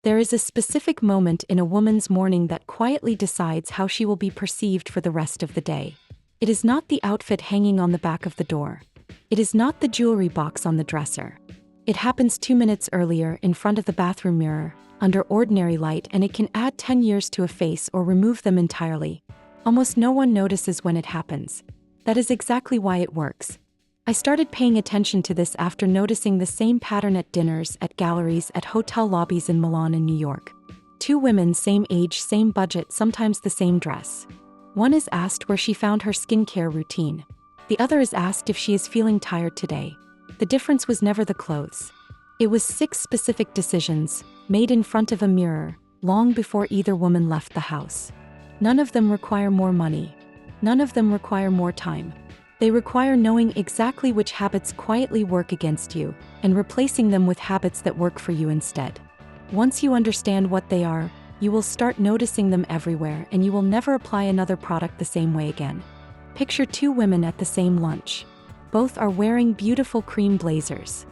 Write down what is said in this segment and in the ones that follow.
There is a specific moment in a woman's morning that quietly decides how she will be perceived for the rest of the day. It is not the outfit hanging on the back of the door. It is not the jewelry box on the dresser. It happens 2 minutes earlier in front of the bathroom mirror, under ordinary light, and it can add 10 years to a face or remove them entirely. Almost no one notices when it happens. That is exactly why it works. I started paying attention to this after noticing the same pattern at dinners, at galleries, at hotel lobbies in Milan and New York. 2 women, same age, same budget, sometimes the same dress. One is asked where she found her skincare routine. The other is asked if she is feeling tired today. The difference was never the clothes. It was 6 specific decisions, made in front of a mirror, long before either woman left the house. None of them require more money. None of them require more time. They require knowing exactly which habits quietly work against you, and replacing them with habits that work for you instead. Once you understand what they are, you will start noticing them everywhere, and you will never apply another product the same way again. Picture 2 women at the same lunch. Both are wearing beautiful cream blazers.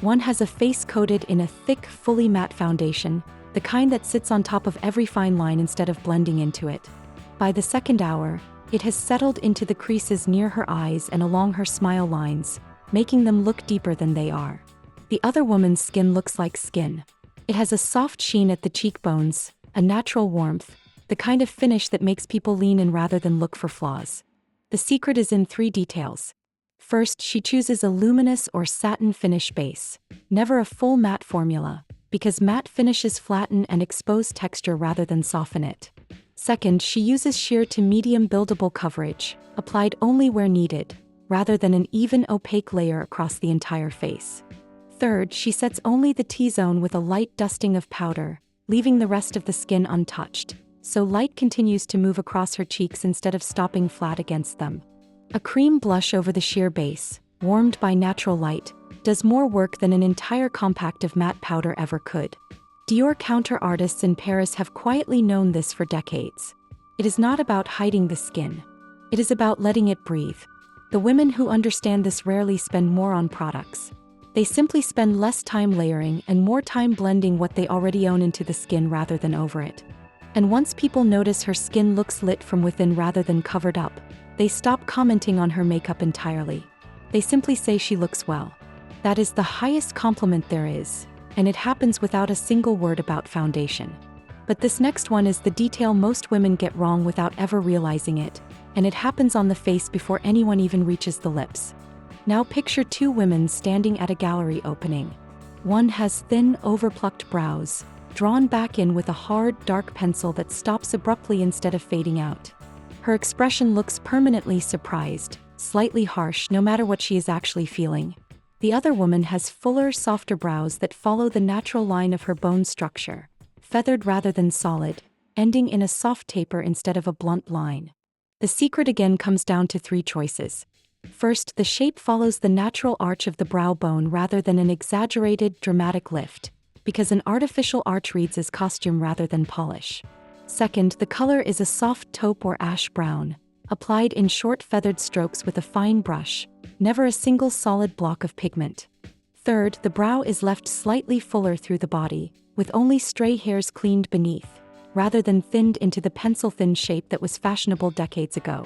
One has a face coated in a thick, fully matte foundation, the kind that sits on top of every fine line instead of blending into it. By the second hour, it has settled into the creases near her eyes and along her smile lines, making them look deeper than they are. The other woman's skin looks like skin. It has a soft sheen at the cheekbones, a natural warmth, the kind of finish that makes people lean in rather than look for flaws. The secret is in 3 details. First, she chooses a luminous or satin finish base, never a full matte formula, because matte finishes flatten and expose texture rather than soften it. Second, she uses sheer to medium buildable coverage, applied only where needed, rather than an even opaque layer across the entire face. Third, she sets only the T-zone with a light dusting of powder, leaving the rest of the skin untouched, so light continues to move across her cheeks instead of stopping flat against them. A cream blush over the sheer base, warmed by natural light, does more work than an entire compact of matte powder ever could. Dior counter artists in Paris have quietly known this for decades. It is not about hiding the skin. It is about letting it breathe. The women who understand this rarely spend more on products. They simply spend less time layering and more time blending what they already own into the skin rather than over it. And once people notice her skin looks lit from within rather than covered up, they stop commenting on her makeup entirely. They simply say she looks well. That is the highest compliment there is, and it happens without a single word about foundation. But this next one is the detail most women get wrong without ever realizing it, and it happens on the face before anyone even reaches the lips. Now picture 2 women standing at a gallery opening. One has thin, overplucked brows, drawn back in with a hard, dark pencil that stops abruptly instead of fading out. Her expression looks permanently surprised, slightly harsh no matter what she is actually feeling. The other woman has fuller, softer brows that follow the natural line of her bone structure, feathered rather than solid, ending in a soft taper instead of a blunt line. The secret again comes down to 3 choices. First, the shape follows the natural arch of the brow bone rather than an exaggerated, dramatic lift, because an artificial arch reads as costume rather than polish. Second, the color is a soft taupe or ash brown, applied in short feathered strokes with a fine brush, never a single solid block of pigment. Third, the brow is left slightly fuller through the body, with only stray hairs cleaned beneath, rather than thinned into the pencil-thin shape that was fashionable decades ago.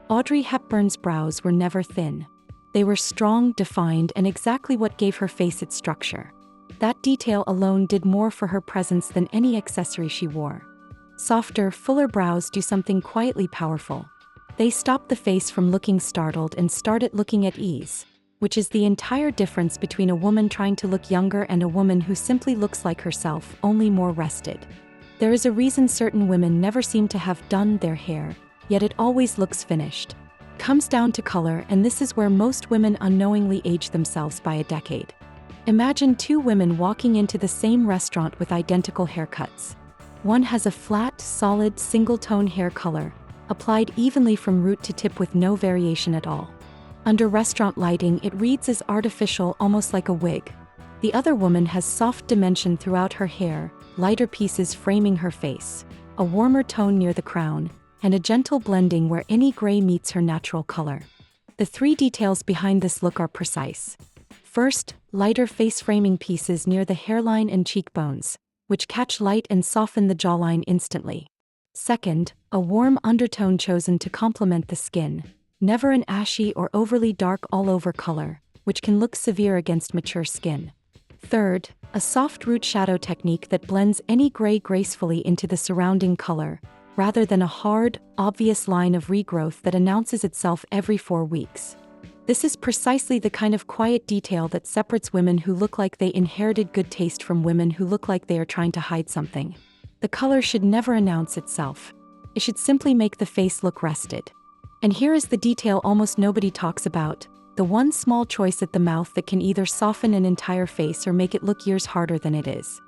Audrey Hepburn's brows were never thin. They were strong, defined, and exactly what gave her face its structure. That detail alone did more for her presence than any accessory she wore. Softer, fuller brows do something quietly powerful. They stop the face from looking startled and start it looking at ease, which is the entire difference between a woman trying to look younger and a woman who simply looks like herself, only more rested. There is a reason certain women never seem to have done their hair, yet it always looks finished. Comes down to color, and this is where most women unknowingly age themselves by a decade. Imagine 2 women walking into the same restaurant with identical haircuts. One has a flat, solid, single-tone hair color, applied evenly from root to tip with no variation at all. Under restaurant lighting, it reads as artificial, almost like a wig. The other woman has soft dimension throughout her hair, lighter pieces framing her face, a warmer tone near the crown, and a gentle blending where any gray meets her natural color. The 3 details behind this look are precise. First, lighter face framing pieces near the hairline and cheekbones, which catch light and soften the jawline instantly. Second, a warm undertone chosen to complement the skin, never an ashy or overly dark all-over color, which can look severe against mature skin. Third, a soft root shadow technique that blends any gray gracefully into the surrounding color, rather than a hard, obvious line of regrowth that announces itself every 4 weeks. This is precisely the kind of quiet detail that separates women who look like they inherited good taste from women who look like they are trying to hide something. The color should never announce itself. It should simply make the face look rested. And here is the detail almost nobody talks about, the one small choice at the mouth that can either soften an entire face or make it look years harder than it is.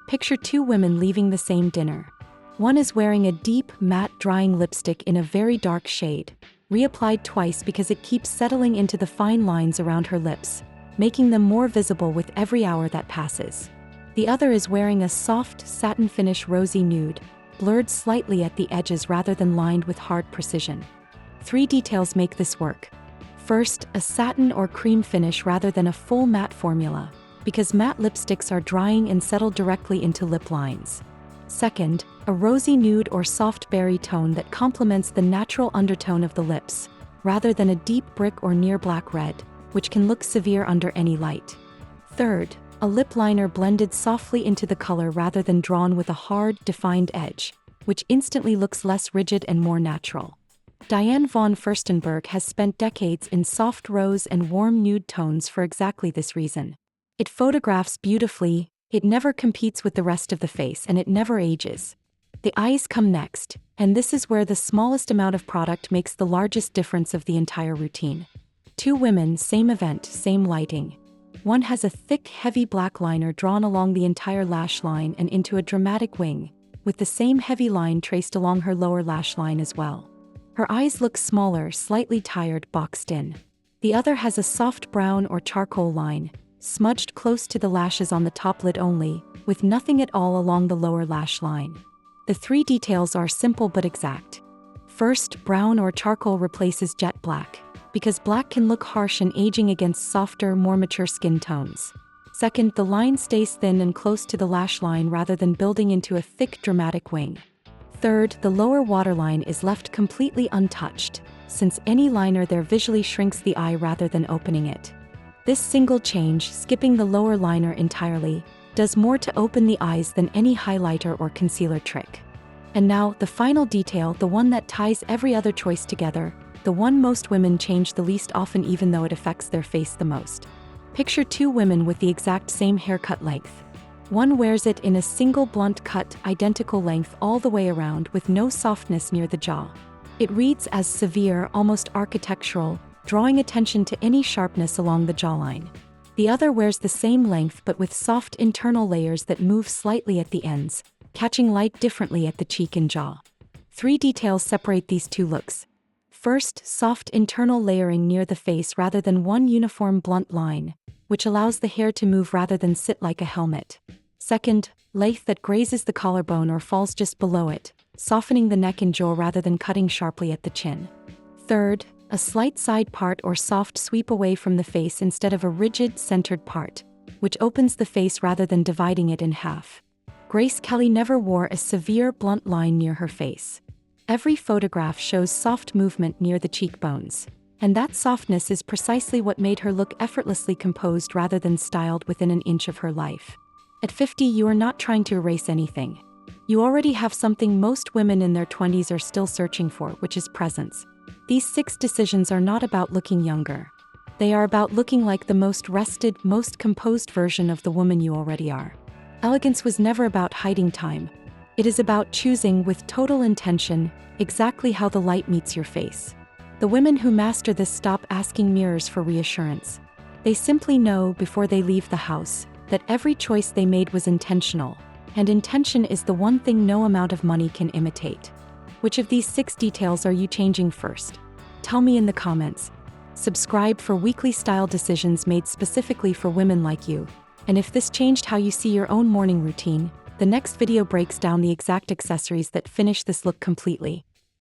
Picture 2 women leaving the same dinner. One is wearing a deep, matte drying lipstick in a very dark shade, reapplied twice because it keeps settling into the fine lines around her lips, making them more visible with every hour that passes. The other is wearing a soft, satin finish rosy nude, blurred slightly at the edges rather than lined with hard precision. 3 details make this work. First, a satin or cream finish rather than a full matte formula, because matte lipsticks are drying and settle directly into lip lines. Second, a rosy nude or soft berry tone that complements the natural undertone of the lips, rather than a deep brick or near black red, which can look severe under any light. Third, a lip liner blended softly into the color rather than drawn with a hard, defined edge, which instantly looks less rigid and more natural. Diane von Furstenberg has spent decades in soft rose and warm nude tones for exactly this reason. It photographs beautifully, it never competes with the rest of the face, and it never ages. The eyes come next, and this is where the smallest amount of product makes the largest difference of the entire routine. 2 women, same event, same lighting. One has a thick, heavy black liner drawn along the entire lash line and into a dramatic wing, with the same heavy line traced along her lower lash line as well. Her eyes look smaller, slightly tired, boxed in. The other has a soft brown or charcoal line, smudged close to the lashes on the top lid only, with nothing at all along the lower lash line. The 3 details are simple but exact. First, brown or charcoal replaces jet black, because black can look harsh and aging against softer, more mature skin tones. Second, the line stays thin and close to the lash line rather than building into a thick, dramatic wing. Third, the lower waterline is left completely untouched, since any liner there visually shrinks the eye rather than opening it. This single change, skipping the lower liner entirely, does more to open the eyes than any highlighter or concealer trick. And now, the final detail, the one that ties every other choice together, the one most women change the least often even though it affects their face the most. Picture 2 women with the exact same haircut length. One wears it in a single blunt cut, identical length all the way around with no softness near the jaw. It reads as severe, almost architectural, drawing attention to any sharpness along the jawline. The other wears the same length but with soft internal layers that move slightly at the ends, catching light differently at the cheek and jaw. 3 details separate these 2 looks. First, soft internal layering near the face rather than one uniform blunt line, which allows the hair to move rather than sit like a helmet. Second, lace that grazes the collarbone or falls just below it, softening the neck and jaw rather than cutting sharply at the chin. Third, a slight side part or soft sweep away from the face instead of a rigid, centered part, which opens the face rather than dividing it in half. Grace Kelly never wore a severe, blunt line near her face. Every photograph shows soft movement near the cheekbones, and that softness is precisely what made her look effortlessly composed rather than styled within an inch of her life. At 50, you are not trying to erase anything. You already have something most women in their 20s are still searching for, which is presence. These 6 decisions are not about looking younger. They are about looking like the most rested, most composed version of the woman you already are. Elegance was never about hiding time. It is about choosing with total intention exactly how the light meets your face. The women who master this stop asking mirrors for reassurance. They simply know before they leave the house that every choice they made was intentional, and intention is the one thing no amount of money can imitate. Which of these 6 details are you changing first? Tell me in the comments. Subscribe for weekly style decisions made specifically for women like you. And if this changed how you see your own morning routine, the next video breaks down the exact accessories that finish this look completely.